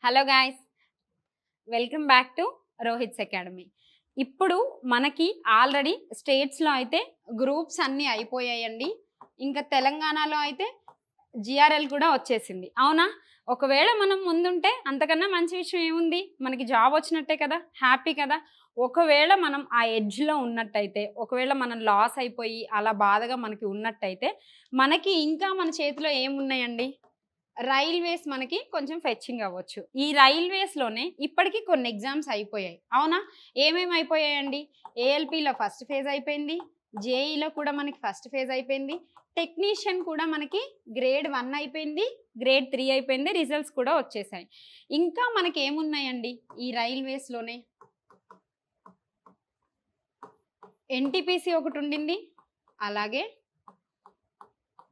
Hello guys, welcome back to Rohit's academy. ఇప్పుడు మనకి already స్టేట్స్లో అయితే గ్రూప్స్ అన్నీ అయిపోయాయండి. ఇంకా తెలంగాణలో అయితే జిఆర్ఎల్ కూడా వచ్చేసింది. అవునా? ఒకవేళ మనం ముందుంటే అంతకన్నా మంచి విషయం ఏముంది? మనకి జాబ్ వచ్చినట్టే కదా, హ్యాపీ కదా. ఒకవేళ మనం ఆ ఎడ్జ్లో ఉన్నట్టయితే, ఒకవేళ మనం లాస్ అయిపోయి అలా బాధగా మనకి ఉన్నట్టయితే, మనకి ఇంకా మన చేతిలో ఏమున్నాయండి? రైల్వేస్ మనకి కొంచెం ఫెచ్చింగ్ అవ్వచ్చు. ఈ రైల్వేస్‌లోనే ఇప్పటికి కొన్ని ఎగ్జామ్స్ అయిపోయాయి. అవునా? ఏమేమి అయిపోయాయండి? ఏఎల్‌పీలో ఫస్ట్ ఫేజ్ అయిపోయింది. జేఈలో కూడా మనకి ఫస్ట్ ఫేజ్ అయిపోయింది. టెక్నీషియన్ కూడా మనకి గ్రేడ్ 1 అయిపోయింది. గ్రేడ్ 3 అయిపోయింది. రిజల్ట్స్ కూడా వచ్చేసాయి. ఇంకా మనకి ఏమున్నాయండి ఈ రైల్వేస్‌లోనే? ఎన్‌టీపీసీ ఒకటి ఉండింది. అలాగే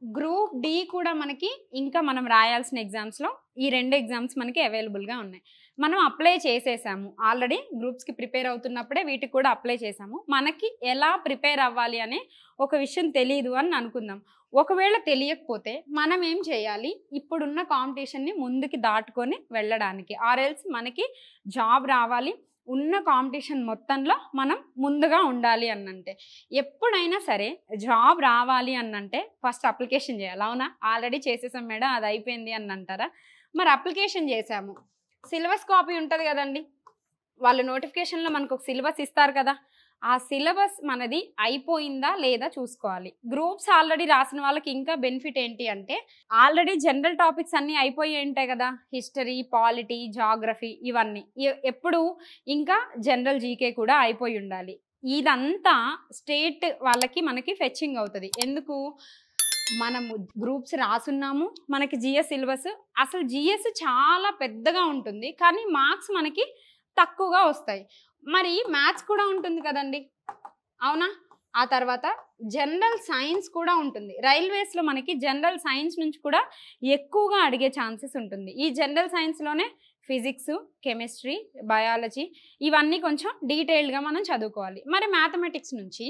గ్రూప్ డి కూడా మనకి ఇంకా మనం రాయాల్సిన ఎగ్జామ్స్‌లో ఈ 2 ఎగ్జామ్స్ మనకి అవైలబుల్‌గా ఉన్నాయి. మనం అప్లై చేసేసాము. ఆల్రెడీ గ్రూప్స్‌కి ప్రిపేర్ అవుతున్నప్పుడే వీటికి కూడా అప్లై చేసాము. మనకి ఎలా ప్రిపేర్ అవ్వాలి అనే ఒక విషయం తెలీదు అని అనుకుందాం. ఒకవేళ తెలియకపోతే మనం ఏం చేయాలి? ఇప్పుడున్న కాంపిటీషన్‌ని ముందుకి దాటుకొని వెళ్ళడానికి. ఆర్ ఎల్స్ మనకి జాబ్ రావాలి. ఉన్న కాంపిటీషన్ మొత్తంలో మనం ముందుగా ఉండాలి అనంటే, ఎప్పుడైనా సరే జాబ్ రావాలి అనంటే ఫస్ట్ అప్లికేషన్ చేయాలి. అవునా? ఆల్రెడీ చేసేసాం మేడం, అది అయిపోయింది అని అంటారా? మరి అప్లికేషన్ చేసాము. సిలబస్ కాపీ ఉంటది కదండీ! వాళ్ళు నోటిఫికేషన్‌లో మనకొక సిలబస్ ఇస్తారు కదా! ఆ సిలబస్ మనది అయిపోయిందా లేదా చూసుకోవాలి. గ్రూప్స్ ఆల్రెడీ రాసిన వాళ్ళకి ఇంకా బెనిఫిట్ ఏంటి అంటే, ఆల్రెడీ జనరల్ టాపిక్స్ అన్నీ అయిపోయి ఉంటాయి కదా! హిస్టరీ, పాలిటీ, జాగ్రఫీ ఇవన్నీ. ఎప్పుడు ఇంకా జనరల్ జీకే కూడా అయిపోయి ఉండాలి. ఇదంతా స్టేట్ వాళ్ళకి మనకి ఫెచ్చింగ్ అవుతది. ఎందుకు? మనము గ్రూప్స్ రాసున్నాము. మనకి జీఎస్ సిలబస్, అసలు జీఎస్ చాలా పెద్దగా ఉంటుంది. కానీ మార్క్స్ మనకి తక్కువగా వస్తాయి. మరి మ్యాథ్స్ కూడా ఉంటుంది కదండీ! అవునా? ఆ తర్వాత జనరల్ సైన్స్ కూడా ఉంటుంది. రైల్వేస్‌లో మనకి జనరల్ సైన్స్ నుంచి కూడా ఎక్కువగా అడిగే ఛాన్సెస్ ఉంటుంది. ఈ జనరల్ సైన్స్‌లోనే ఫిజిక్స్, కెమిస్ట్రీ, బయాలజీ ఇవన్నీ కొంచెం డీటెయిల్డ్‌గా మనం చదువుకోవాలి. మరి మ్యాథమెటిక్స్ నుంచి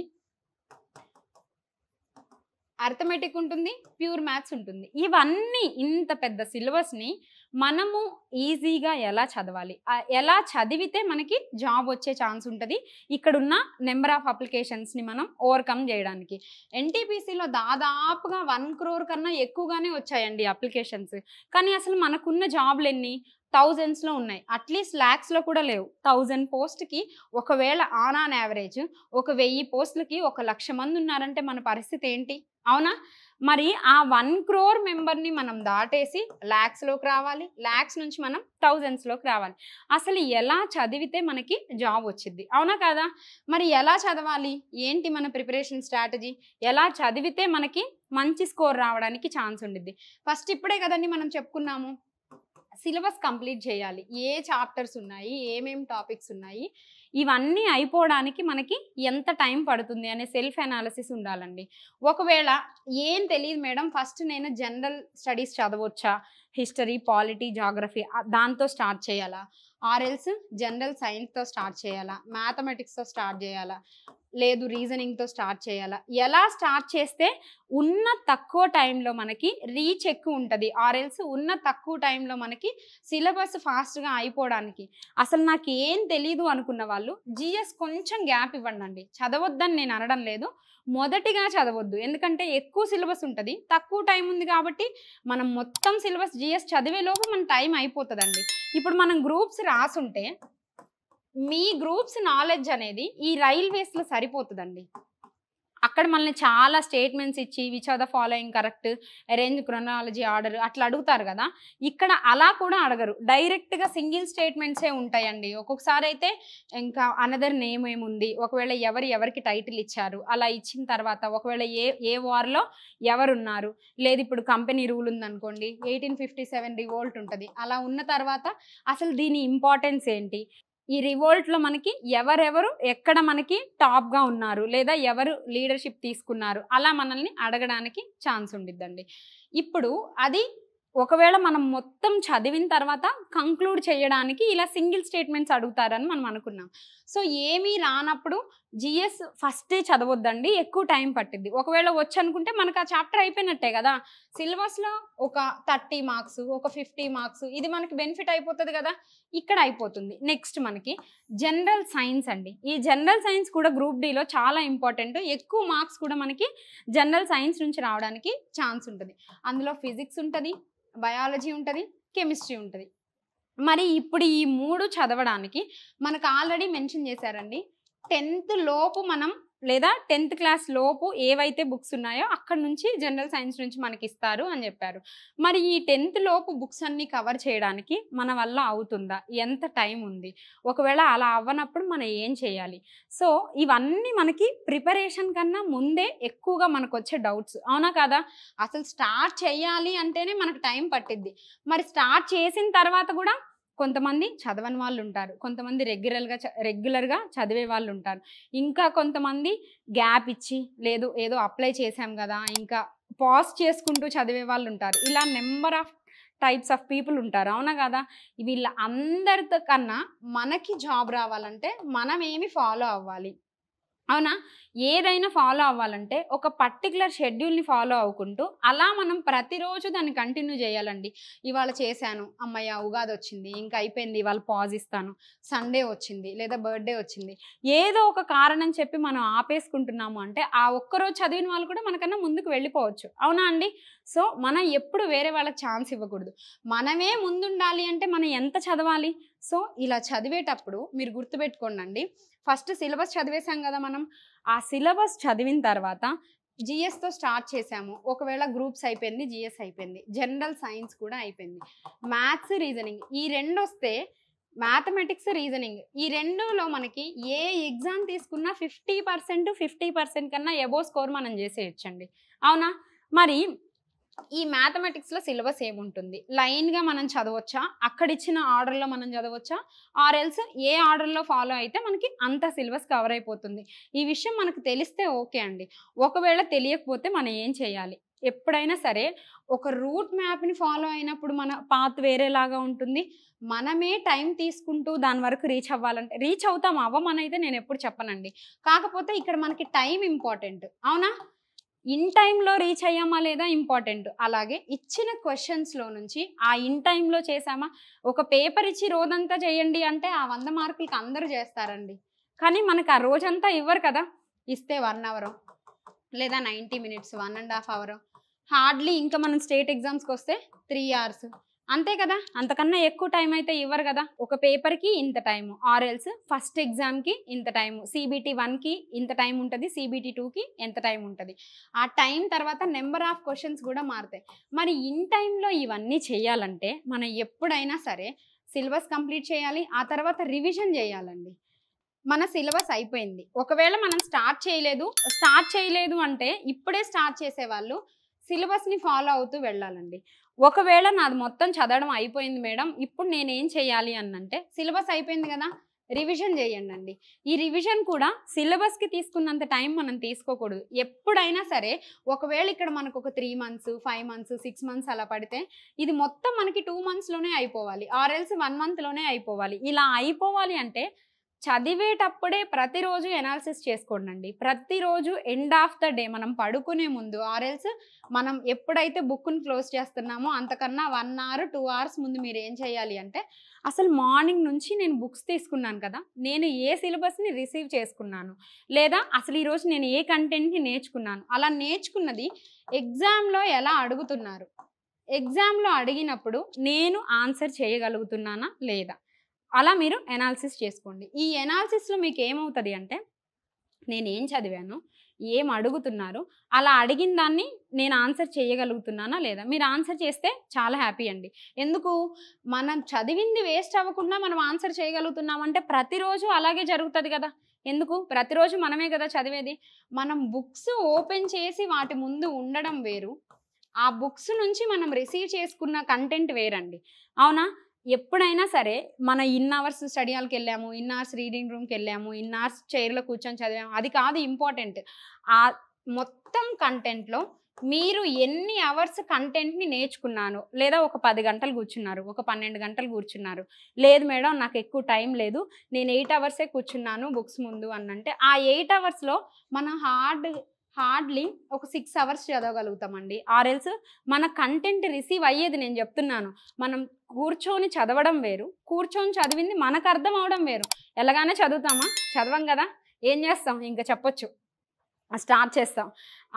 అర్థమెటిక్ ఉంటుంది, ప్యూర్ మ్యాథ్స్ ఉంటుంది. ఇవన్నీ ఇంత పెద్ద సిలబస్‌ని మనము ఈజీగా ఎలా చదవాలి? ఎలా చదివితే మనకి జాబ్ వచ్చే ఛాన్స్ ఉంటది? ఇక్కడున్న నెంబర్ ఆఫ్ అప్లికేషన్స్‌ని మనం ఓవర్‌కమ్ జేయడానికి. ఎన్‌టీపీసీలో దాదాపుగా 1,00,00,000 కన్నా ఎక్కువగానే వచ్చాయండి అప్లికేషన్స్. కానీ అసలు మనకున్న జాబ్‌లెన్ని? థౌసండ్స్‌లో ఉన్నాయి. అట్‌లీస్ట్ లాక్స్‌లో కూడా లేవు. 1000 పోస్ట్‌కి ఒకవేళ ఆన్ యావరేజ్ ఒక 1000 పోస్ట్‌లకి 1,00,000 మంది ఉన్నారంటే మన పరిస్థితి ఏంటి? అవునా? మరి ఆ 1,00,00,000 మెంబర్‌ని మనం దాటేసి లాక్స్‌లోకి రావాలి. లాక్స్ నుంచి మనం థౌసండ్స్‌లోకి రావాలి. అసలు ఎలా చదివితే మనకి జాబ్ వచ్చిద్ది? అవునా కాదా? మరి ఎలా చదవాలి? ఏంటి మన ప్రిపరేషన్ స్ట్రాటజీ? ఎలా చదివితే మనకి మంచి స్కోర్ రావడానికి ఛాన్స్ ఉండిద్ది? ఫస్ట్ ఇప్పుడే కదండీ మనం చెప్పుకున్నాము. సిలబస్ కంప్లీట్ చేయాలి. ఏ చాప్టర్స్ ఉన్నాయి? ఏమేం టాపిక్స్ ఉన్నాయి? ఇవన్నీ అయిపోవడానికి మనకి ఎంత టైం పడుతుంది అనే సెల్ఫ్ అనాలిసిస్ ఉండాలండి. ఒకవేళ ఏం తెలీదు మేడం, ఫస్ట్ నేను జనరల్ స్టడీస్ చదవొచ్చా? హిస్టరీ, పాలిటీ, జాగ్రఫీ దాంతో స్టార్ట్ చేయాలా? ఆర్ ఎల్స్ జనరల్ సైన్స్‌తో స్టార్ట్ చేయాలా? మ్యాథమెటిక్స్‌తో స్టార్ట్ చేయాలా? లేదు రీజనింగ్‌తో స్టార్ట్ చేయాలా? ఎలా స్టార్ట్ చేస్తే ఉన్న తక్కువ టైంలో మనకి రీచ్ ఎక్కువ ఉంటది. ఆర్ ఎల్స్ ఉన్న తక్కువ టైంలో మనకి సిలబస్ ఫాస్ట్‌గా అయిపోవడానికి. అసలు నాకేం తెలీదు అనుకున్న వాళ్ళు జీఎస్ కొంచెం గ్యాప్ ఇవ్వండండి. చదవొద్దని నేను అనడం లేదు. మొదటిగా చదవొద్దు. ఎందుకంటే ఎక్కువ సిలబస్ ఉంటది. తక్కువ టైం ఉంది కాబట్టి మనం మొత్తం సిలబస్ జీఎస్ చదివేలోపు మన టైం అయిపోతదండి. ఇప్పుడు మనం గ్రూప్స్ రాసుంటే మీ గ్రూప్స్ నాలెడ్జ్ అనేది ఈ రైల్వేస్‌లో సరిపోతదండి. అక్కడ మనల్ని చాలా స్టేట్మెంట్స్ ఇచ్చి which are the following correct, arrange chronology order అట్లా అడుగుతారు గదా! ఇక్కడ అలా కూడా అడగరు. డైరెక్ట్‌గా సింగిల్ స్టేట్మెంట్సే ఉంటాయండి. ఒక్కొక్కసారి అయితే ఇంకా అనదర్ నేమ్ ఏముంది? ఒకవేళ ఎవరికి టైటిల్ ఇచ్చారు? అలా ఇచ్చిన తర్వాత ఒకవేళ ఏ వార్‌లో ఎవరున్నారు? లేదు ఇప్పుడు కంపెనీ రూల్ ఉందనుకోండి. 1857 రివోల్ట్ ఉంటది. అలా ఉన్న తర్వాత అసలు దీని ఇంపార్టెన్స్ ఏంటి? ఈ రివోల్ట్‌లో మనకి ఎవరెవరు ఎక్కడ మనకి టాప్‌గా ఉన్నారు? లేదా ఎవరు లీడర్‌షిప్ తీసుకున్నారు? అలా మనల్ని అడగడానికి ఛాన్స్ ఉండిద్దండి. ఇప్పుడు అది ఒకవేళ మనం మొత్తం చదివిన తర్వాత కంక్లూడ్ చేయడానికి ఇలా సింగిల్ స్టేట్మెంట్స్ అడుగుతారని మనం అనుకున్నాం. సో ఏమీ రానప్పుడు జిఎస్ ఫస్టే చదవొద్దండి, ఎక్కువ టైం పట్టిద్ది. ఒకవేళ వచ్చనుకుంటే మనకు ఆ చాప్టర్ అయిపోయినట్టే కదా. సిలబస్లో ఒక 30 మార్క్స్, ఒక 50 మార్క్స్, ఇది మనకి బెనిఫిట్ అయిపోతుంది కదా, ఇక్కడ అయిపోతుంది. నెక్స్ట్ మనకి జనరల్ సైన్స్ అండి. ఈ జనరల్ సైన్స్ కూడా గ్రూప్ డిలో చాలా ఇంపార్టెంట్. ఎక్కువ మార్క్స్ కూడా మనకి జనరల్ సైన్స్ నుంచి రావడానికి ఛాన్స్ ఉంటుంది. అందులో ఫిజిక్స్ ఉంటుంది, బయాలజీ ఉంటుంది, కెమిస్ట్రీ ఉంటుంది. మరి ఇప్పుడు ఈ 3 చదవడానికి మనకు ఆల్రెడీ మెన్షన్ చేశారండి. 10th లోపు మనం లేదా 10th క్లాస్ లోపు ఏవైతే బుక్స్ ఉన్నాయో అక్కడ నుంచి జనరల్ సైన్స్ నుంచి మనకి ఇస్తారు అని చెప్పారు. మరి ఈ 10th లోపు బుక్స్ అన్ని కవర్ చేయడానికి మన వల్ల అవుతుందా, ఎంత టైం ఉంది, ఒకవేళ అలా అవ్వనప్పుడు మనం ఏం చేయాలి? సో ఇవన్నీ మనకి ప్రిపరేషన్ కన్నా ముందే ఎక్కువగా మనకు వచ్చే డౌట్స్, అవునా కదా? అసలు స్టార్ట్ చేయాలి అంటేనే మనకు టైం పట్టిద్ది. మరి స్టార్ట్ చేసిన తర్వాత కూడా కొంతమంది చదవని వాళ్ళు ఉంటారు, కొంతమంది రెగ్యులర్గా చదివే వాళ్ళు ఉంటారు, ఇంకా కొంతమంది గ్యాప్ ఇచ్చి లేదు ఏదో అప్లై చేశాం కదా ఇంకా పాజ్ చేసుకుంటూ చదివే వాళ్ళు ఉంటారు. ఇలా number of types of people ఉంటారు, అవునా కదా? వీళ్ళ అందరితో కన్నా మనకి జాబ్ రావాలంటే మనం ఏమి ఫాలో అవ్వాలి, అవునా? ఏదైనా ఫాలో అవ్వాలంటే ఒక పర్టికులర్ షెడ్యూల్ని ఫాలో అవ్వకుంటూ అలా మనం ప్రతిరోజు దాన్ని కంటిన్యూ చేయాలండి. ఇవాళ చేశాను, అమ్మయ్య ఉగాది వచ్చింది ఇంకా అయిపోయింది, ఇవాళ పాజ్ ఇస్తాను, సండే వచ్చింది లేదా బర్త్డే వచ్చింది, ఏదో ఒక కారణం చెప్పి మనం ఆపేసుకుంటున్నాము అంటే ఆ ఒక్కరోజు చదివిన వాళ్ళు కూడా మనకన్నా ముందుకు వెళ్ళిపోవచ్చు, అవునా అండి? సో మనం ఎప్పుడు వేరే వాళ్ళకి ఛాన్స్ ఇవ్వకూడదు. మనమే ముందుండాలి అంటే మనం ఎంత చదవాలి? సో ఇలా చదివేటప్పుడు మీరు గుర్తుపెట్టుకోండి, ఫస్ట్ సిలబస్ చదివేశాం కదా మనం, ఆ సిలబస్ చదివిన తర్వాత జిఎస్తో స్టార్ట్ చేసాము. ఒకవేళ గ్రూప్స్ అయిపోయింది, జిఎస్ అయిపోయింది, జనరల్ సైన్స్ కూడా అయిపోయింది, మ్యాథ్స్ రీజనింగ్ ఈ 2 వస్తే మ్యాథమెటిక్స్ రీజనింగ్ ఈ 2లో మనకి ఏ ఎగ్జామ్ తీసుకున్నా 50% కన్నా ఎబోవ్ స్కోర్ మనం చేసేయచ్చండి, అవునా? మరి ఈ మ్యాథమెటిక్స్లో సిలబస్ ఏముంటుంది, లైన్గా మనం చదవచ్చా, అక్కడ ఇచ్చిన ఆర్డర్లో మనం చదవచ్చా, ఆర్ఎల్స్ ఏ ఆర్డర్లో ఫాలో అయితే మనకి అంత సిలబస్ కవర్ అయిపోతుంది. ఈ విషయం మనకు తెలిస్తే ఓకే అండి. ఒకవేళ తెలియకపోతే మనం ఏం చేయాలి? ఎప్పుడైనా సరే ఒక రూట్ మ్యాప్ని ఫాలో అయినప్పుడు మన పాత్ వేరేలాగా ఉంటుంది. మనమే టైం తీసుకుంటూ దాని వరకు రీచ్ అవ్వాలంటే రీచ్ అవుతాం, అవ్వమనైతే నేను ఎప్పుడు చెప్పనండి. కాకపోతే ఇక్కడ మనకి టైం ఇంపార్టెంట్, అవునా? ఇన్ టైంలో రీచ్ అయ్యామా లేదా ఇంపార్టెంట్. అలాగే ఇచ్చిన క్వశ్చన్స్లో నుంచి ఆ ఇన్ టైంలో చేసామా, ఒక పేపర్ ఇచ్చి రోజంతా చేయండి అంటే ఆ 100 మార్కులకి అందరూ చేస్తారండి, కానీ మనకు ఆ రోజంతా ఇవ్వరు కదా. ఇస్తే 1 అవర్ లేదా 90 మినిట్స్, 1.5 అవర్, హార్డ్లీ ఇంకా మనం స్టేట్ ఎగ్జామ్స్కి వస్తే 3 అవర్స్, అంతే కదా, అంతకన్నా ఎక్కువ టైం అయితే ఇవ్వరు కదా. ఒక పేపర్కి ఇంత టైము, ఆర్ఎల్స్ ఫస్ట్ ఎగ్జామ్కి ఇంత టైము, CBT 1కి ఇంత టైం ఉంటుంది, CBT 2కి ఎంత టైం ఉంటుంది. ఆ టైం తర్వాత నెంబర్ ఆఫ్ క్వశ్చన్స్ కూడా మారుతాయి. మరి ఇన్ టైంలో ఇవన్నీ చేయాలంటే మనం ఎప్పుడైనా సరే సిలబస్ కంప్లీట్ చేయాలి, ఆ తర్వాత రివిజన్ చేయాలండి. మన సిలబస్ అయిపోయింది, ఒకవేళ మనం స్టార్ట్ చేయలేదు అంటే ఇప్పుడే స్టార్ట్ చేసేవాళ్ళు సిలబస్ని ఫాలో అవుతూ వెళ్ళాలండి. ఒకవేళ నాది మొత్తం చదవడం అయిపోయింది మేడం, ఇప్పుడు నేనేం చేయాలి అనంటే సిలబస్ అయిపోయింది కదా, రివిజన్ చేయండి. ఈ రివిజన్ కూడా సిలబస్కి తీసుకున్నంత టైం మనం తీసుకోకూడదు. ఎప్పుడైనా సరే ఒకవేళ ఇక్కడ మనకు ఒక 3 మంత్స్, 5 మంత్స్, 6 మంత్స్ అలా పడితే ఇది మొత్తం మనకి 2 మంత్స్లోనే అయిపోవాలి, ఆర్ఎల్స్ 1 మంత్లోనే అయిపోవాలి. ఇలా అయిపోవాలి అంటే చదివేటప్పుడే ప్రతిరోజు ఎనాలిసిస్ చేసుకోండి. ప్రతిరోజు ఎండ్ ఆఫ్ ద డే మనం పడుకునే ముందు ఆర్ఎల్స్ మనం ఎప్పుడైతే బుక్ని క్లోజ్ చేస్తున్నామో అంతకన్నా 1 అవర్ 2 అవర్స్ ముందు మీరు ఏం చేయాలి అంటే అసలు మార్నింగ్ నుంచి నేను బుక్స్ తీసుకున్నాను కదా, నేను ఏ సిలబస్ని రిసీవ్ చేసుకున్నాను, లేదా అసలు ఈరోజు నేను ఏ కంటెంట్ని నేర్చుకున్నాను, అలా నేర్చుకున్నది ఎగ్జామ్లో ఎలా అడుగుతున్నారు, ఎగ్జామ్లో అడిగినప్పుడు నేను ఆన్సర్ చేయగలుగుతున్నానా లేదా, అలా మీరు ఎనాలిసిస్ చేసుకోండి. ఈ ఎనాలిసిస్లో మీకు ఏమవుతుంది అంటే నేనేం చదివాను, ఏం అడుగుతున్నారు, అలా అడిగిన దాన్ని నేను ఆన్సర్ చేయగలుగుతున్నానా లేదా. మీరు ఆన్సర్ చేస్తే చాలా హ్యాపీ అండి. ఎందుకు, మనం చదివింది వేస్ట్ అవ్వకుండా మనం ఆన్సర్ చేయగలుగుతున్నామంటే ప్రతిరోజు అలాగే జరుగుతుంది కదా. ఎందుకు, ప్రతిరోజు మనమే కదా చదివేది. మనం బుక్స్ ఓపెన్ చేసి వాటి ముందు ఉండడం వేరు, ఆ బుక్స్ నుంచి మనం రిసీవ్ చేసుకున్న కంటెంట్ వేరండి, అవునా? ఎప్పుడైనా సరే మన ఇన్ అవర్స్ స్టడీ హాల్కి వెళ్ళాము, ఇన్ అవర్స్ రీడింగ్ రూమ్కి వెళ్ళాము, ఇన్ అవర్స్ చైర్లో కూర్చొని చదివాము, అది కాదు ఇంపార్టెంట్. మొత్తం కంటెంట్‌లో మీరు ఎన్ని అవర్స్ కంటెంట్‌ని నేర్చుకున్నాను, లేదా ఒక 10 గంటలు కూర్చున్నారు, ఒక 12 గంటలు కూర్చున్నారు. లేదు మేడం నాకు ఎక్కువ టైం లేదు. నేను 8 అవర్సే కూర్చున్నాను బుక్స్ ముందు అనంటే, ఆ 8 అవర్స్‌లో మనం హార్డ్‌లీ ఒక 6 అవర్స్ చదవగలుగుతామండి. ఆర్ ఎల్స్ మన కంటెంట్ రిసీవ్ అయ్యేది నేను చెప్తున్నాను. మనం కూర్చొని చదవడం వేరు. కూర్చొని చదివింది మనకు అర్థం అవ్వడం వేరు. ఎలాగానే చదువుతామా? చదవం గదా! ఏం చేస్తాం? ఇంక చెప్పొచ్చు. స్టార్ట్ చేస్తాం.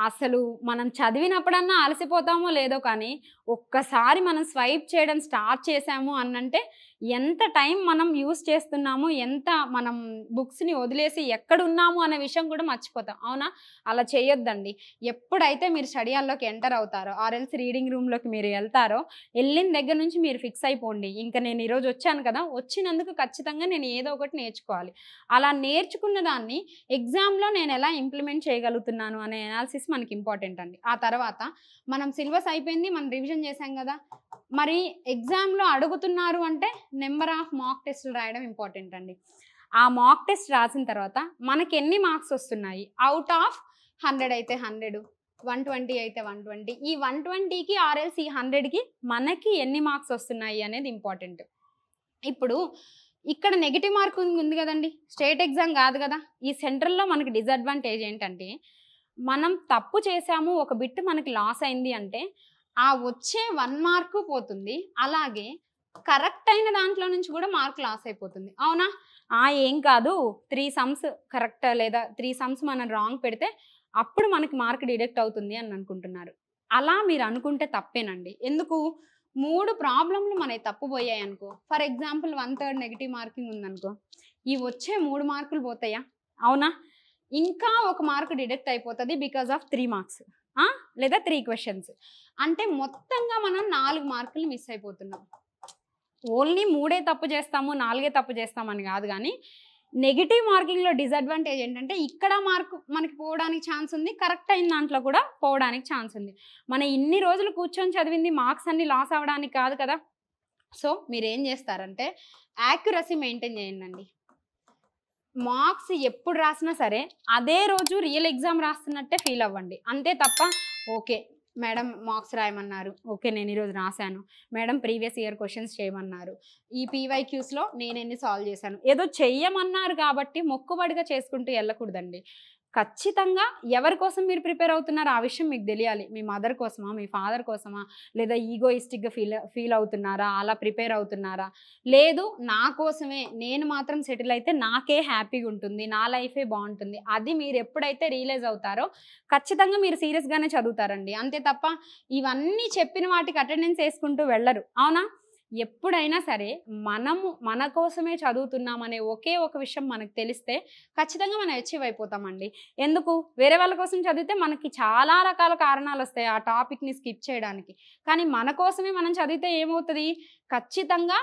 అసలు మనం చదివినప్పుడన్నా అలసిపోతామో లేదో కానీ, ఒక్కసారి మనం స్వైప్ చేయడం స్టార్ట్ చేశాము అనంటే, ఎంత టైం మనం యూజ్ చేస్తున్నాము, ఎంత మనం బుక్స్‌ని వదిలేసి ఎక్కడున్నాము అనే విషయం కూడా మర్చిపోతాం. అవునా? అలా చేయొద్దండి. ఎప్పుడైతే మీరు స్టడీ హాల్‌లోకి ఎంటర్ అవుతారో, ఆర్ ఎల్స్ రీడింగ్ రూమ్‌లోకి మీరు ఎళ్తారో, ఎళ్ళిన దగ్గర నుంచి మీరు ఫిక్స్ అయిపోండి. ఇంక నేను ఈరోజు వచ్చాను కదా! వచ్చినందుకు ఖచ్చితంగా నేను ఏదో ఒకటి నేర్చుకోవాలి. అలా నేర్చుకున్న దాన్ని ఎగ్జామ్‌లో నేను ఎలా ఇంప్లిమెంట్ చేయగలుగుతున్నాను అనే అనాలిసిస్ మనకి ఇంపార్టెంట్ అండి. ఆ తర్వాత మనం సిలబస్ అయిపోయింది. మనం రివిజన్ చేశాం గదా! మరి ఎగ్జామ్‌లో అడుగుతున్నారు అంటే నెంబర్ ఆఫ్ మాక్ టెస్ట్‌లు రాయడం ఇంపార్టెంట్ అండి. ఆ మాక్ టెస్ట్ రాసిన తర్వాత మనకెన్ని మార్క్స్ వస్తున్నాయి? ఔట్ ఆఫ్ 100 అయితే 100, 120 అయితే 120. ఈ 120కి ఆర్ఎల్స్ ఈ 100కి మనకి ఎన్ని మార్క్స్ వస్తున్నాయి అనేది ఇంపార్టెంట్. ఇప్పుడు ఇక్కడ నెగెటివ్ మార్కింగ్ ఉంది గదండీ! స్టేట్ ఎగ్జామ్ గాదు గదా! ఈ సెంట్రల్‌లో మనకి డిసడ్వాంటేజ్ ఏంటంటే, మనం తప్పు చేశాము, ఒక బిట్ మనకి లాస్ అయింది అంటే, ఆ వచ్చే 1 మార్కు పోతుంది. అలాగే కరెక్ట్ అయిన దాంట్లో నుంచి గూడా మార్క్ లాస్ అయిపోతుంది. అవునా? ఏం కాదు 3 సమ్స్ కరెక్ట్ లేదా 3 సమ్స్ మనం రాంగ్ పెడితే, అప్పుడు మనకి మార్క్ డిడక్ట్ అవుతుంది అని అనుకుంటున్నారు. అలా మీరు అనుకుంటే తప్పేనండి. ఎందుకు? 3 ప్రాబ్లమ్‌లు మనయి తప్పుబోయాయనుకో, ఫర్ ఎగ్జాంపుల్ 1/3 నెగెటివ్ మార్కింగ్ ఉందనుకో, ఈ వచ్చే 3 మార్కులు పోతాయా? అవునా? ఇంకా ఒక మార్క్ డిడక్ట్ అయిపోతది బికాస్ ఆఫ్ 3 మార్క్స్. ఆ! లేదా 3 క్వెషన్స్. అంటే మొత్తంగా మనం 4 మార్కులు మిస్ అయిపోతున్నాం. ఓన్లీ 3 తప్పు చేస్తాము, 4 తప్పు చేస్తామని గాదు గానీ, నెగెటివ్ మార్కింగ్‌లో డిసడ్వాంటేజ్ ఏంటంటే, ఇక్కడ మార్క్ మనకి పోవడానికి ఛాన్స్ ఉంది. కరెక్ట్ అయిన దాంట్లో కూడా పోవడానికి ఛాన్స్ ఉంది. మనం ఇన్ని రోజులు కూర్చొని చదివింది మార్క్స్ అన్నీ లాస్ అవ్వడానికి కాదు కదా! సో, మీరేం జేస్తారంటే, యాక్యురసీ మెయింటైన్ చేయండండి. మార్క్స్ ఎప్పుడు రాసినా సరే, అదే రోజు రియల్ ఎగ్జామ్ రాస్తున్నట్టే ఫీల్ అవ్వండి. అంతే తప్ప, ఓకే. మేడం మార్క్స్ రాయమన్నారు. ఓకే. నేను ఈరోజు రాసాను. మేడం ప్రీవియస్ ఇయర్ క్వెషన్స్ చేయమన్నారు. ఈ పీవైక్యూస్‌లో నేనెన్ని సాల్వ్ చేశాను. ఏదో చెయ్యమన్నారు కాబట్టి మొక్కుబడిగా చేసుకుంటూ ఎళ్ళకూడదండి. ఖచ్చితంగా ఎవరి కోసం మీరు ప్రిపేర్ అవుతున్నారో ఆ విషయం మీకు దెలియాలి. మీ మదర్ కోసమా? మీ ఫాదర్ కోసమా? లేదా ఈగోయిస్టిక్‌గా ఫీల్ అవుతున్నారా? అలా ప్రిపేర్ అవుతున్నారా? లేదు నా కోసమే, నేను మాత్రం సెటిల్ అయితే నాకే హ్యాపీగుంటుంది. నా లైఫే బావుంటుంది. అది మీరెప్పుడైతే రియలైజ్ అవుతారో ఖచ్చితంగా మీరు సీరియస్‌గానే చదువుతారండి. అంతే తప్ప ఇవన్నీ చెప్పిన వాటికి అటెండెన్స్ యేసుకుంటూ వెళ్లరు. అవునా? ఎప్పుడైనా సరే మనము మన కోసమే చదువుతున్నామనే ఒకే ఒక విషయం మనకు తెలిస్తే ఖచ్చితంగా మనం అచీవ్ అయిపోతామండి. ఎందుకు? వేరే వాళ్ళ కోసం చదివితే మనకి చాలా రకాల కారణాలొస్తాయి ఆ టాపిక్‌ని స్కిప్ చేయడానికి. కానీ మన కోసమే మనం చదివితే ఏమవుతది? ఖచ్చితంగా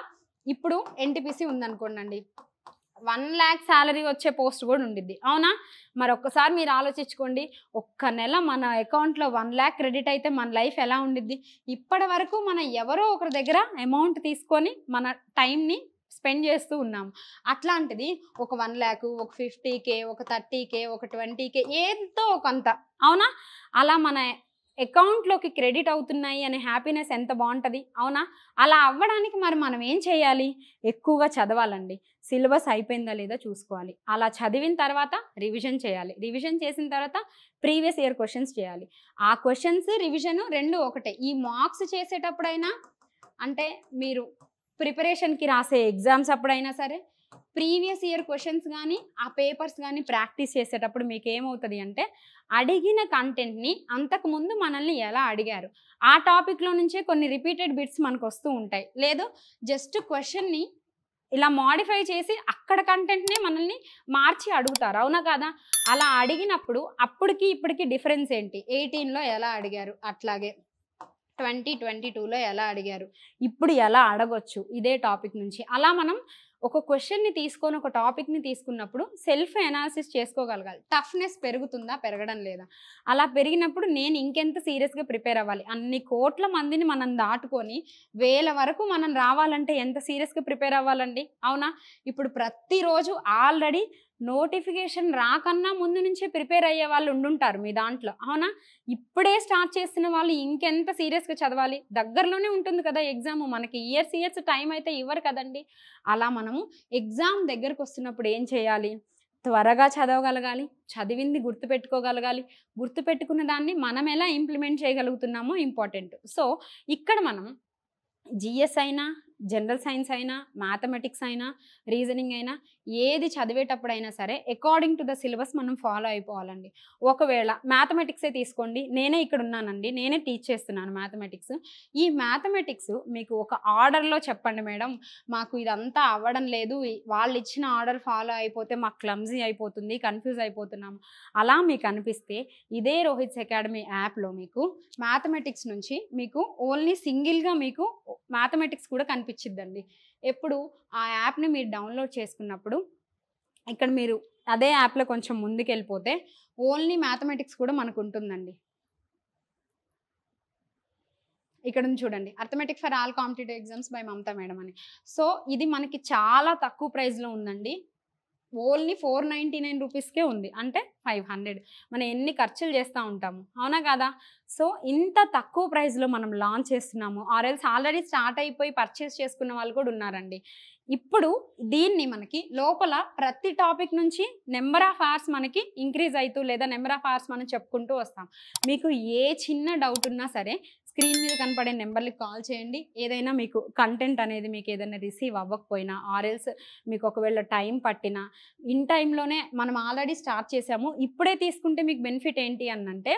ఇప్పుడు ఎన్‌టిపిసి ఉందనుకోండండి. 1,00,000 సాలరీ వచ్చే పోస్ట్ గూడా ఉండిద్ది. అవునా? మరొక్కసారి మీరు ఆలోచించుకోండి. ఒక్క నెల మన అకౌంట్‌లో 1,00,000 క్రెడిట్ అయితే మన లైఫ్ ఎలా ఉండిద్ది? ఇప్పటి వరకు మనం ఎవరో ఒకరి దగ్గర అమౌంట్ తీసుకొని మన టైమ్‌ని స్పెండ్ చేస్తూ ఉన్నాము. అట్లాంటిది ఒక 1,00,000, ఒక 50,000, ఒక 30,000, ఒక 20,000 ఏదో కొంత. అవునా? అలా మన అకౌంట్‌లోకి క్రెడిట్ అవుతున్నాయి అనే హ్యాపీనెస్ ఎంత బావుంటది. అవునా? అలా అవ్వడానికి మరి మనం ఏం చేయాలి? ఎక్కువగా చదవాలండి. సిలబస్ అయిపోయిందా లేదా చూసుకోవాలి. అలా చదివిన తర్వాత రివిజన్ చేయాలి. రివిజన్ చేసిన తర్వాత ప్రీవియస్ ఇయర్ క్వెషన్స్ చేయాలి. ఆ క్వెషన్స్, రివిజన్ 2 ఒకటే. ఈ మార్క్స్ చేసేటప్పుడైనా అంటే మీరు ప్రిపరేషన్‌కి రాసే ఎగ్జామ్స్ అప్పుడైనా సరే, ప్రీవియస్ ఇయర్ క్వెషన్స్ గానీ, ఆ పేపర్స్ గానీ ప్రాక్టీస్ చేసేటప్పుడు మీకేమవుతది అంటే, అడిగిన కంటెంట్‌ని అంతకుముందు మనల్ని ఎలా అడిగారు? ఆ టాపిక్‌లో నుంచే కొన్ని రిపీటెడ్ బిట్స్ మనకొస్తూ ఉంటాయి. లేదు జస్ట్ క్వెషన్‌ని ఇలా మోడిఫై చేసి అక్కడ కంటెంట్‌నే మనల్ని మార్చి అడుగుతారు. అవునా కాదా? అలా అడిగినప్పుడు అప్పటికి, ఇప్పటికి డిఫరెన్స్ ఏంటి? 18లో ఎలా అడిగారు? అట్లాగే 2022లో ఎలా అడిగారు? ఇప్పుడు ఎలా అడగొచ్చు? ఇదే టాపిక్ నుంచి. అలా మనం ఒక క్వెషన్‌ని తీసుకొని, ఒక టాపిక్‌ని తీసుకున్నప్పుడు సెల్ఫ్ అనాలిసిస్ చేసుకోగలగాలి. టఫ్‌నెస్ పెరుగుతుందా? పెరగడం లేదా? అలా పెరిగినప్పుడు నేను ఇంకెంత సీరియస్‌గా ప్రిపేర్ అవ్వాలి? అన్ని కోట్ల మందిని మనం దాటుకొని వేల వరకు మనం రావాలంటే ఎంత సీరియస్‌గా ప్రిపేర్ అవ్వాలండి? అవునా? ఇప్పుడు ప్రతిరోజు ఆల్రెడీ నోటిఫికేషన్ రాకన్నా ముందు నుంచే ప్రిపేర్ అయ్యే వాళ్ళు ఉండుంటారు మీ దాంట్లో, అవునా? ఇప్పుడే స్టార్ట్ చేస్తున్న వాళ్ళు ఇంకెంత సీరియస్గా చదవాలి? దగ్గరలోనే ఉంటుంది కదా ఎగ్జామ్, మనకి ఇయర్స్ టైం అయితే ఇవ్వరు కదండి. అలా మనము ఎగ్జామ్ దగ్గరకు వస్తున్నప్పుడు ఏం చేయాలి? త్వరగా చదవగలగాలి, చదివింది గుర్తుపెట్టుకోగలగాలి, గుర్తుపెట్టుకున్న దాన్ని మనం ఎలా ఇంప్లిమెంట్ చేయగలుగుతున్నామో ఇంపార్టెంట్. సో ఇక్కడ మనం జిఎస్ అయినా, జనరల్ సైన్స్ అయినా, మ్యాథమెటిక్స్ అయినా, రీజనింగ్ అయినా, ఏది చదివేటప్పుడైనా సరే అకార్డింగ్ టు ద సిలబస్ మనం ఫాలో అయిపోవాలండి. ఒకవేళ మ్యాథమెటిక్సే తీసుకోండి, నేనే ఇక్కడ ఉన్నానండి, నేనే టీచ్ చేస్తున్నాను మ్యాథమెటిక్స్. ఈ మ్యాథమెటిక్స్ మీకు ఒక ఆర్డర్లో చెప్పండి మేడం, మాకు ఇదంతా అవ్వడం లేదు, వాళ్ళు ఇచ్చిన ఆర్డర్ ఫాలో అయిపోతే మాకు క్లమ్జీ అయిపోతుంది, కన్ఫ్యూజ్ అయిపోతున్నాము అలా మీకు అనిపిస్తే ఇదే రోహిత్స్ అకాడమీ యాప్లో మీకు మ్యాథమెటిక్స్ నుంచి మీకు ఓన్లీ సింగిల్గా మీకు మ్యాథమెటిక్స్ కూడా కనిపించిద్దండి. ఎప్పుడు ఆ యాప్ని మీరు డౌన్లోడ్ చేసుకున్నప్పుడు ఇక్కడ మీరు అదే యాప్లో కొంచెం ముందుకెళ్ళిపోతే ఓన్లీ మ్యాథమెటిక్స్ కూడా మనకు ఉంటుందండి. ఇక్కడ చూడండి, arithmetic for all competitive exams by Mamata madam అని. సో ఇది మనకి చాలా తక్కువ ప్రైస్లో ఉందండి. ఓన్లీ 499 రూపీస్కే ఉంది, అంటే 500. మనం ఎన్ని ఖర్చులు చేస్తూ ఉంటాము, అవునా కదా? సో ఇంత తక్కువ ప్రైస్లో మనం లాంచ్ చేస్తున్నాము. ఆర్ఎల్స్ ఆల్రెడీ స్టార్ట్ అయిపోయి పర్చేస్ చేసుకున్న వాళ్ళు కూడా ఉన్నారండి. ఇప్పుడు దీన్ని మనకి లోపల ప్రతి టాపిక్ నుంచి నెంబర్ ఆఫ్ అవర్స్ మనకి ఇంక్రీజ్ అవుతూ లేదా నెంబర్ ఆఫ్ అవర్స్ మనం చెప్పుకుంటూ వస్తాం. మీకు ఏ చిన్న డౌట్ ఉన్నా సరే స్క్రీన్ మీద కనపడే నెంబర్కి కాల్ చేయండి. ఏదైనా మీకు కంటెంట్ అనేది మీకు ఏదైనా రిసీవ్ అవ్వకపోయినా, ఆర్ఎల్స్ మీకు ఒకవేళ టైం పట్టినా, ఇన్ టైంలోనే మనం ఆల్రెడీ స్టార్ట్ చేసాము, ఇప్పుడే తీసుకుంటే మీకు బెనిఫిట్ ఏంటి అనంటే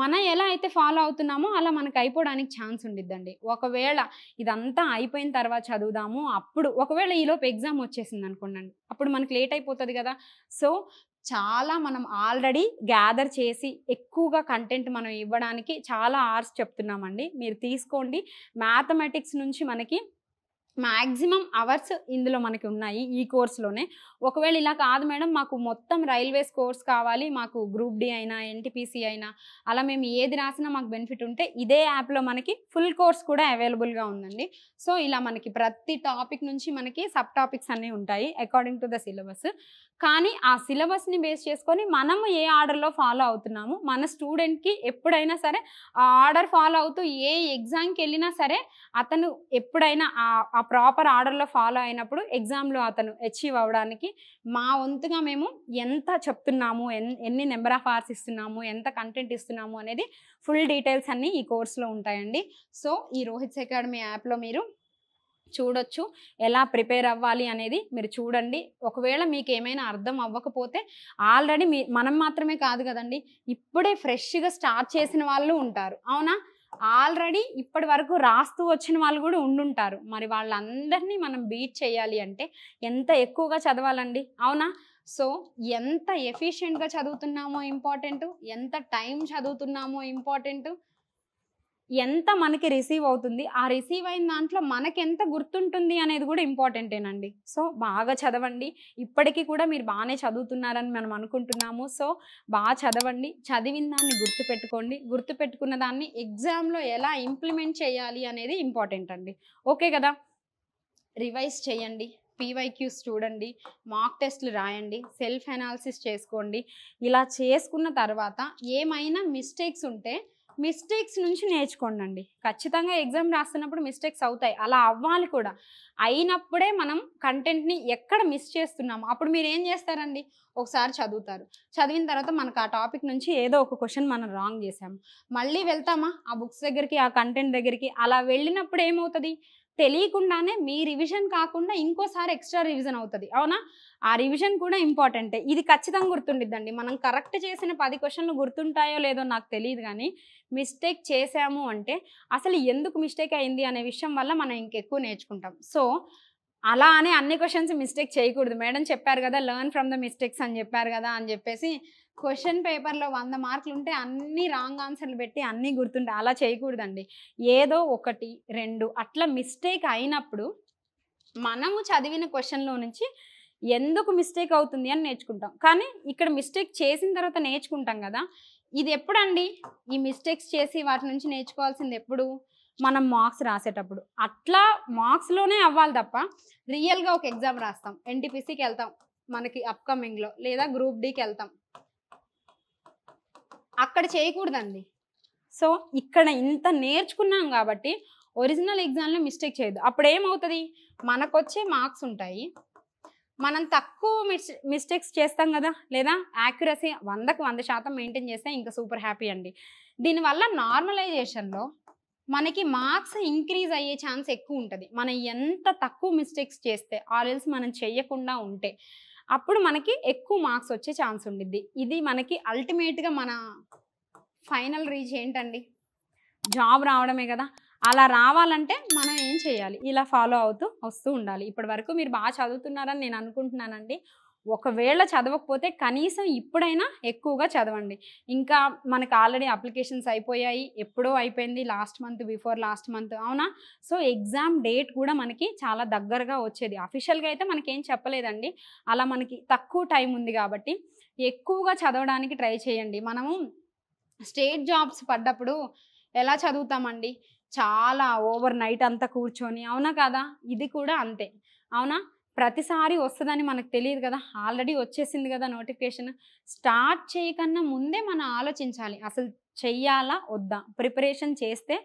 మనం ఎలా అయితే ఫాలో అవుతున్నామో అలా మనకు అయిపోవడానికి ఛాన్స్ ఉండిద్దండి. ఒకవేళ ఇదంతా అయిపోయిన తర్వాత చదువుదాము, అప్పుడు ఒకవేళ ఈలోపు ఎగ్జామ్ వచ్చేసింది అనుకోండి, అప్పుడు మనకు లేట్ అయిపోతుంది కదా. సో చాలా మనం ఆల్రెడీ గ్యాదర్ చేసి ఎక్కువగా కంటెంట్ మనం ఇవ్వడానికి చాలా అవర్స్ చెప్తున్నామండి. మీరు తీసుకోండి. మ్యాథమెటిక్స్ నుంచి మనకి మ్యాక్సిమం అవర్స్ ఇందులో మనకి ఉన్నాయి ఈ కోర్స్లోనే. ఒకవేళ ఇలా కాదు మేడం, మాకు మొత్తం రైల్వేస్ కోర్స్ కావాలి, మాకు గ్రూప్ డి అయినా ఎన్టీపీసీ అయినా అలా మేము ఏది రాసినా మాకు బెనిఫిట్ ఉంటే ఇదే యాప్లో మనకి ఫుల్ కోర్స్ కూడా అవైలబుల్గా ఉందండి. సో ఇలా మనకి ప్రతి టాపిక్ నుంచి మనకి సబ్ టాపిక్స్ అన్నీ ఉంటాయి అకార్డింగ్ టు ద సిలబస్. కానీ ఆ సిలబస్ని బేస్ చేసుకొని మనము ఏ ఆర్డర్లో ఫాలో అవుతున్నాము, మన స్టూడెంట్కి ఎప్పుడైనా సరే ఆ ఆర్డర్ ఫాలో అవుతూ ఏ ఎగ్జామ్కి వెళ్ళినా సరే అతను ఎప్పుడైనా ఆ ప్రాపర్ ఆర్డర్లో ఫాలో అయినప్పుడు ఎగ్జామ్లో అతను అచీవ్ అవ్వడానికి మా వంతుగా మేము ఎంత చెప్తున్నాము, ఎన్ని నెంబర్ ఆఫ్ అవర్స్ ఇస్తున్నాము, ఎంత కంటెంట్ ఇస్తున్నాము అనేది ఫుల్ డీటెయిల్స్ అన్నీ ఈ కోర్సులో ఉంటాయండి. సో ఈ రోహిత్స్ అకాడమీ యాప్లో మీరు చూడొచ్చు, ఎలా ప్రిపేర్ అవ్వాలి అనేది మీరు చూడండి. ఒకవేళ మీకు ఏమైనా అర్థం అవ్వకపోతే ఆల్రెడీ మనం మాత్రమే కాదు కదండి, ఇప్పుడే ఫ్రెష్గా స్టార్ట్ చేసిన వాళ్ళు ఉంటారు, అవునా? ఆల్రెడీ ఇప్పటి వరకు రాస్తూ వచ్చిన వాళ్ళు కూడా ఉండుంటారు. మరి వాళ్ళందరినీ మనం బీట్ చేయాలి అంటే ఎంత ఎక్కువగా చదవాలండి, అవునా? సో ఎంత ఎఫిషియెంట్గా చదువుతున్నామో ఇంపార్టెంట్, ఎంత టైం చదువుతున్నామో ఇంపార్టెంట్, ఎంత మనకి రిసీవ్ అవుతుంది, ఆ రిసీవ్ అయిన దాంట్లో మనకెంత గుర్తుంటుంది అనేది కూడా ఇంపార్టెంటేనండి. సో బాగా చదవండి. ఇప్పటికీ కూడా మీరు బాగానే చదువుతున్నారని మనం అనుకుంటున్నాము. సో బాగా చదవండి, చదివిన దాన్ని గుర్తుపెట్టుకోండి, గుర్తుపెట్టుకున్న దాన్ని ఎగ్జామ్లో ఎలా ఇంప్లిమెంట్ చేయాలి అనేది ఇంపార్టెంట్ అండి. ఓకే కదా? రివైజ్ చేయండి, పీవైక్యూస్ చూడండి, మాక్ టెస్ట్లు రాయండి, సెల్ఫ్ అనాలిసిస్ చేసుకోండి. ఇలా చేసుకున్న తర్వాత ఏమైనా మిస్టేక్స్ ఉంటే మిస్టేక్స్ నుంచి నేర్చుకోండి. ఖచ్చితంగా ఎగ్జామ్ రాస్తున్నప్పుడు మిస్టేక్స్ అవుతాయి, అలా అవ్వాలి కూడా. అయినప్పుడే మనం కంటెంట్ని ఎక్కడ మిస్ చేస్తున్నాము అప్పుడు మీరు ఏం చేస్తారండి, ఒకసారి చదువుతారు, చదివిన తర్వాత మనకు ఆ టాపిక్ నుంచి ఏదో ఒక క్వశ్చన్ మనం రాంగ్ చేసాము, మళ్ళీ వెళ్తామా ఆ బుక్స్ దగ్గరికి, ఆ కంటెంట్ దగ్గరికి. అలా వెళ్ళినప్పుడు ఏమవుతుంది, తెలియకుండానే మీ రివిజన్ కాకుండా ఇంకోసారి ఎక్స్ట్రా రివిజన్ అవుతుంది, అవునా? ఆ రివిజన్ కూడా ఇంపార్టెంటే. ఇది ఖచ్చితంగా గుర్తుండిద్దండి. మనం కరెక్ట్ చేసిన 10 క్వశ్చన్లు గుర్తుంటాయో లేదో నాకు తెలియదు, కానీ మిస్టేక్ చేసాము అంటే అసలు ఎందుకు మిస్టేక్ అయింది అనే విషయం వల్ల మనం ఇంకెక్కువ నేర్చుకుంటాం. సో అలా అని అన్ని క్వశ్చన్స్ మిస్టేక్ చేయకూడదు. మేడం చెప్పారు కదా, లెర్న్ ఫ్రమ్ ద మిస్టేక్స్ అని చెప్పారు కదా అని చెప్పేసి క్వశ్చన్ పేపర్లో 100 మార్కులు ఉంటే అన్ని రాంగ్ ఆన్సర్లు పెట్టి అన్నీ గుర్తుంటాయి, అలా చేయకూడదండి. ఏదో 1, 2 అట్లా మిస్టేక్ అయినప్పుడు మనము చదివిన క్వశ్చన్లో నుంచి ఎందుకు మిస్టేక్ అవుతుంది అని నేర్చుకుంటాం. కానీ ఇక్కడ మిస్టేక్ చేసిన తర్వాత నేర్చుకుంటాం కదా, ఇది ఎప్పుడండి, ఈ మిస్టేక్స్ చేసి వాటి నుంచి నేర్చుకోవాల్సింది ఎప్పుడు, మనం మార్క్స్ రాసేటప్పుడు. అట్లా మార్క్స్లోనే అవ్వాలి తప్ప రియల్గా ఒక ఎగ్జామ్ రాస్తాం, ఎన్టీపీసీకి వెళ్తాం, మనకి అప్కమింగ్లో లేదా గ్రూప్ డికి వెళ్తాం, అక్కడ చేయకూడదండి. సో ఇక్కడ ఇంత నేర్చుకున్నాం కాబట్టి ఒరిజినల్ ఎగ్జామ్లో మిస్టేక్ చేయొద్దు. అప్పుడు ఏమవుతుంది, మనకొచ్చే మార్క్స్ ఉంటాయి, మనం తక్కువ మిస్టేక్స్ చేస్తాం కదా, లేదా యాక్యురసీ 100కి 100% మెయింటైన్ చేస్తే ఇంకా సూపర్ హ్యాపీ అండి. దీనివల్ల నార్మలైజేషన్లో మనకి మార్క్స్ ఇంక్రీజ్ అయ్యే ఛాన్స్ ఎక్కువ ఉంటుంది. మనం ఎంత తక్కువ మిస్టేక్స్ చేస్తే ఆల్రెల్స్ మనం చెయ్యకుండా ఉంటే అప్పుడు మనకి ఎక్కువ మార్క్స్ వచ్చే ఛాన్స్ ఉండిద్ది. ఇది మనకి అల్టిమేట్గా మన ఫైనల్ రీచ్ ఏంటండి, జాబ్ రావడమే కదా. అలా రావాలంటే మనం ఏం చేయాలి, ఇలా ఫాలో అవుతూ వస్తూ ఉండాలి. ఇప్పటి వరకు మీరు బాగా చదువుతున్నారని నేను అనుకుంటున్నానండి. ఒకవేళ చదవకపోతే కనీసం ఇప్పుడైనా ఎక్కువగా చదవండి. ఇంకా మనకు ఆల్రెడీ అప్లికేషన్స్ అయిపోయాయి, ఎప్పుడో అయిపోయింది, last month, before last month, అవునా. సో ఎగ్జామ్ డేట్ కూడా మనకి చాలా దగ్గరగా వచ్చేది. అఫీషియల్గా అయితే మనకేం చెప్పలేదండి, అలా మనకి తక్కువ టైం ఉంది కాబట్టి ఎక్కువగా చదవడానికి ట్రై చేయండి. మనము స్టేట్ జాబ్స్ పడ్డప్పుడు ఎలా చదువుతామండి, చాలా ఓవర్ నైట్ అంతా కూర్చొని, అవునా కాదా. ఇది కూడా అంతే, అవునా. ప్రతిసారి వస్తుందని మనకు తెలియదు కదా, ఆల్రెడీ వచ్చేసింది కదా నోటిఫికేషన్. స్టార్ట్ చేయకన్నా ముందే మనం ఆలోచించాలి, అసలు చెయ్యాలా వద్దా, ప్రిపరేషన్ చేస్తే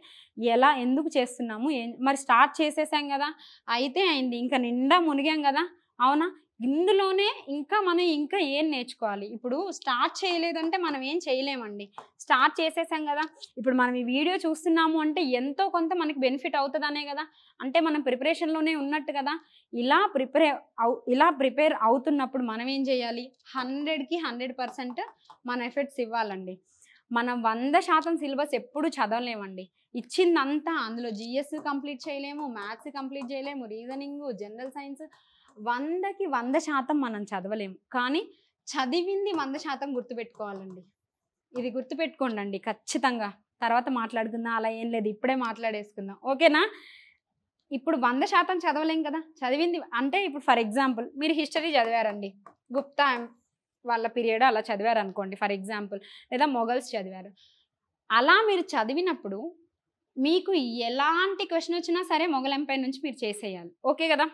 ఎలా, ఎందుకు చేస్తున్నాము, మరి స్టార్ట్ చేసేసాం కదా, అయితే అయింది, ఇంకా నిండా మునిగాం కదా, అవునా. ఇందులోనే మనం ఇంకా ఏం నేర్చుకోవాలి. ఇప్పుడు స్టార్ట్ చేయలేదంటే మనం ఏం చేయలేమండి. స్టార్ట్ చేసేసాం కదా, ఇప్పుడు మనం ఈ వీడియో చూస్తున్నాము అంటే ఎంతో కొంత మనకి బెనిఫిట్ అవుతుందనే కదా, అంటే మనం ప్రిపరేషన్లోనే ఉన్నట్టు కదా. ఇలా ప్రిపేర్ అవుతున్నప్పుడు మనం ఏం చేయాలి, 100కి 100% మన ఎఫర్ట్స్ ఇవ్వాలండి. మనం 100% సిలబస్ ఎప్పుడు చదవలేమండి. ఇచ్చిందంతా అందులో జిఎస్ కంప్లీట్ చేయలేము, మ్యాథ్స్ కంప్లీట్ చేయలేము, రీజనింగ్, జనరల్ సైన్స్ 100కి 100% మనం చదవలేము. కానీ చదివింది 100% గుర్తుపెట్టుకోవాలండి. ఇది గుర్తుపెట్టుకోండి ఖచ్చితంగా. తర్వాత మాట్లాడుకుందాం, అలా ఏం లేదు, ఇప్పుడే మాట్లాడేసుకుందాం, ఓకేనా. ఇప్పుడు 100% చదవలేం కదా, చదివింది అంటే ఇప్పుడు ఫర్ ఎగ్జాంపుల్ మీరు హిస్టరీ చదివారండి, గుప్తా వాళ్ళ పీరియడ్ అలా చదివారు అనుకోండి ఫర్ ఎగ్జాంపుల్, లేదా మొఘల్స్ చదివారు. అలా మీరు చదివినప్పుడు మీకు ఎలాంటి క్వశ్చన్ వచ్చినా సరే మొఘల్ ఎంపైర్ నుంచి మీరు చేసేయాలి, ఓకే కదా.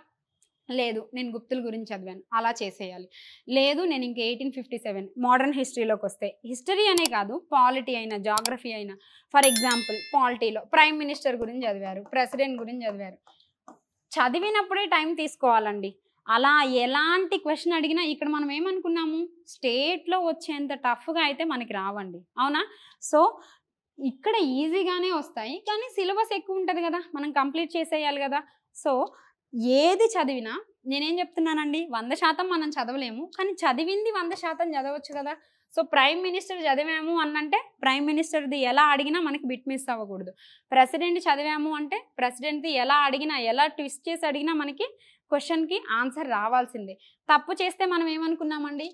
లేదు నేను గుప్తుల గురించి చదివాను, అలా చేసేయాలి. లేదు నేను ఇంక 1857 మోడర్న్ హిస్టరీలోకి వస్తే, హిస్టరీ అనే కాదు, పాలిటీ అయినా జాగ్రఫీ అయినా, ఫర్ ఎగ్జాంపుల్ పాలిటీలో ప్రైమ్ మినిస్టర్ గురించి చదివారు, ప్రెసిడెంట్ గురించి చదివారు, చదివినప్పుడే టైం తీసుకోవాలండి. అలా ఎలాంటి క్వశ్చన్ అడిగినా ఇక్కడ మనం ఏమనుకున్నాము, స్టేట్లో వచ్చేంత టఫ్గా అయితే మనకి రావండి, అవునా. సో ఇక్కడ ఈజీగానే వస్తాయి, కానీ సిలబస్ ఎక్కువ ఉంటుంది కదా, మనం కంప్లీట్ చేసేయాలి కదా. సో ఏది చదివినా నేనేం చెప్తున్నానండి, 100% మనం చదవలేము, కానీ చదివింది 100% చదవచ్చు కదా. సో ప్రైమ్ మినిస్టర్ చదివాము అన్నంటే ప్రైమ్ మినిస్టర్ది ఎలా అడిగినా మనకి బిట్ మిస్ అవ్వకూడదు. ప్రెసిడెంట్ చదివాము అంటే ప్రెసిడెంట్ది ఎలా అడిగినా, ఎలా ట్విస్ట్ చేసి అడిగినా మనకి క్వశ్చన్కి ఆన్సర్ రావాల్సిందే. తప్పు చేస్తే మనం ఏమనుకున్నామండి,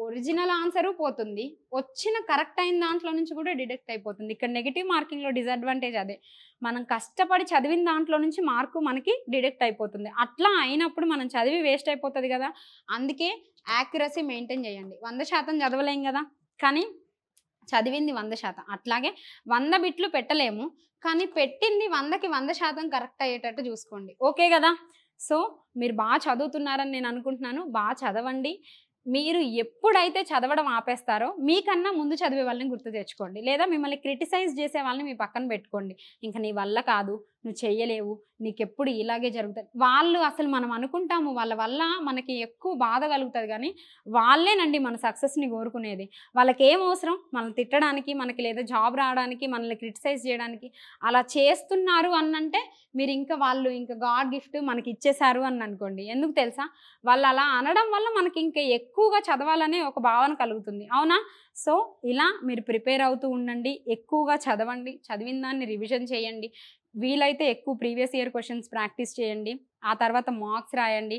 ఒరిజినల్ ఆన్సరు పోతుంది, వచ్చిన కరెక్ట్ అయిన దాంట్లో నుంచి కూడా డిడక్ట్ అయిపోతుంది. ఇక్కడ నెగిటివ్ మార్కింగ్లో డిసడ్వాంటేజ్ అదే, మనం కష్టపడి చదివిన దాంట్లో నుంచి మార్కు మనకి డిడక్ట్ అయిపోతుంది. అట్లా అయినప్పుడు మనం చదివి వేస్ట్ అయిపోతుంది కదా. అందుకే యాక్యురసీ మెయింటైన్ చేయండి. 100% చదవలేం కదా, కానీ చదివింది 100%. అట్లాగే 100 బిట్లు పెట్టలేము, కానీ పెట్టింది 100కి 100% కరెక్ట్ అయ్యేటట్టు చూసుకోండి, ఓకే కదా. సో మీరు బాగా చదువుతున్నారని నేను అనుకుంటున్నాను, బాగా చదవండి. మీరు ఎప్పుడైతే చదవడం ఆపేస్తారో మీకన్నా ముందు చదివే వాళ్ళని గుర్తు తెచ్చుకోండి, లేదా మిమ్మల్ని క్రిటిసైజ్ చేసే వాళ్ళని మీ పక్కన పెట్టుకోండి. ఇంకా నీ వల్ల కాదు, నువ్వు చెయ్యలేవు, నీకెప్పుడు ఇలాగే జరుగుతుంది, వాళ్ళు అసలు మనం అనుకుంటాము వాళ్ళ వల్ల మనకి ఎక్కువ బాధ కలుగుతుంది, కానీ వాళ్ళేనండి మన సక్సెస్ని కోరుకునేది. వాళ్ళకి ఏం అవసరం మనల్ని తిట్టడానికి, మనకి లేదా జాబ్ రావడానికి, మనల్ని క్రిటిసైజ్ చేయడానికి. అలా చేస్తున్నారు అన్నంటే మీరు ఇంకా వాళ్ళు ఇంకా గాడ్ గిఫ్ట్ మనకి ఇచ్చేశారు అని అనుకోండి. ఎందుకు తెలుసా, వాళ్ళు అలా అనడం వల్ల మనకి ఇంకా ఎక్కువగా చదవాలనే ఒక భావన కలుగుతుంది, అవునా. సో ఇలా మీరు ప్రిపేర్ అవుతూ ఉండండి, ఎక్కువగా చదవండి, చదివిన దాన్ని రివిజన్ చేయండి, వీలైతే ఎక్కువ ప్రీవియస్ ఇయర్ క్వశ్చన్స్ ప్రాక్టీస్ చేయండి, ఆ తర్వాత మార్క్స్ రాయండి.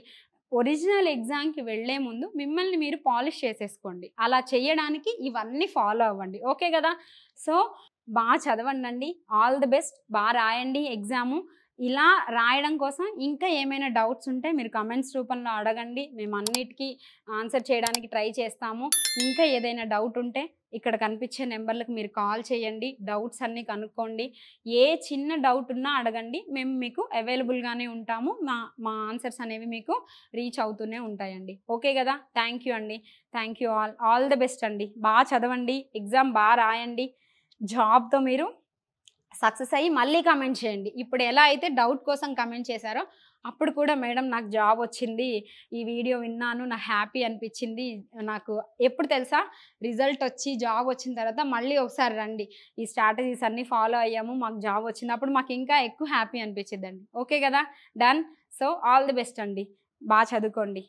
ఒరిజినల్ ఎగ్జామ్కి వెళ్ళే ముందు మిమ్మల్ని మీరు పాలిష్ చేసేసుకోండి. అలా చేయడానికి ఇవన్నీ ఫాలో అవ్వండి, ఓకే కదా. సో బాగా చదవండి, ఆల్ ది బెస్ట్, బాగా రాయండి ఎగ్జాము. ఇలా రాయడం కోసం ఇంకా ఏమైనా డౌట్స్ ఉంటే మీరు కమెంట్స్ రూపంలో అడగండి, మేము అన్నిటికీ ఆన్సర్ చేయడానికి ట్రై చేస్తాము. ఇంకా ఏదైనా డౌట్ ఉంటే ఇక్కడ కనిపించే నెంబర్లకు మీరు కాల్ చేయండి, డౌట్స్ అన్నీ కనుక్కోండి. ఏ చిన్న డౌట్ ఉన్నా అడగండి, మేము మీకు అవైలబుల్గానే ఉంటాము. మా ఆన్సర్స్ అనేవి మీకు రీచ్ అవుతూనే ఉంటాయండి. ఓకే కదా. థ్యాంక్ యూ అండి. Thank you all the best అండి. బాగా చదవండి, ఎగ్జామ్ బాగా రాయండి. జాబ్తో మీరు సక్సెస్ అయ్యి మళ్ళీ కమెంట్ చేయండి. ఇప్పుడు ఎలా అయితే డౌట్ కోసం కమెంట్ చేశారో అప్పుడు కూడా మేడం నాకు జాబ్ వచ్చింది, ఈ వీడియో విన్నాను, నాకు హ్యాపీ అనిపించింది. నాకు ఎప్పుడు తెలుసా, రిజల్ట్ వచ్చి జాబ్ వచ్చిన తర్వాత మళ్ళీ ఒకసారి రండి, ఈ స్ట్రాటజీస్ అన్నీ ఫాలో అయ్యాము, మాకు జాబ్ వచ్చింది, అప్పుడు మాకు ఇంకా ఎక్కువ హ్యాపీ అనిపించిద్దండి. ఓకే కదా. Done. So all the best అండి. బాగా చదువుకోండి.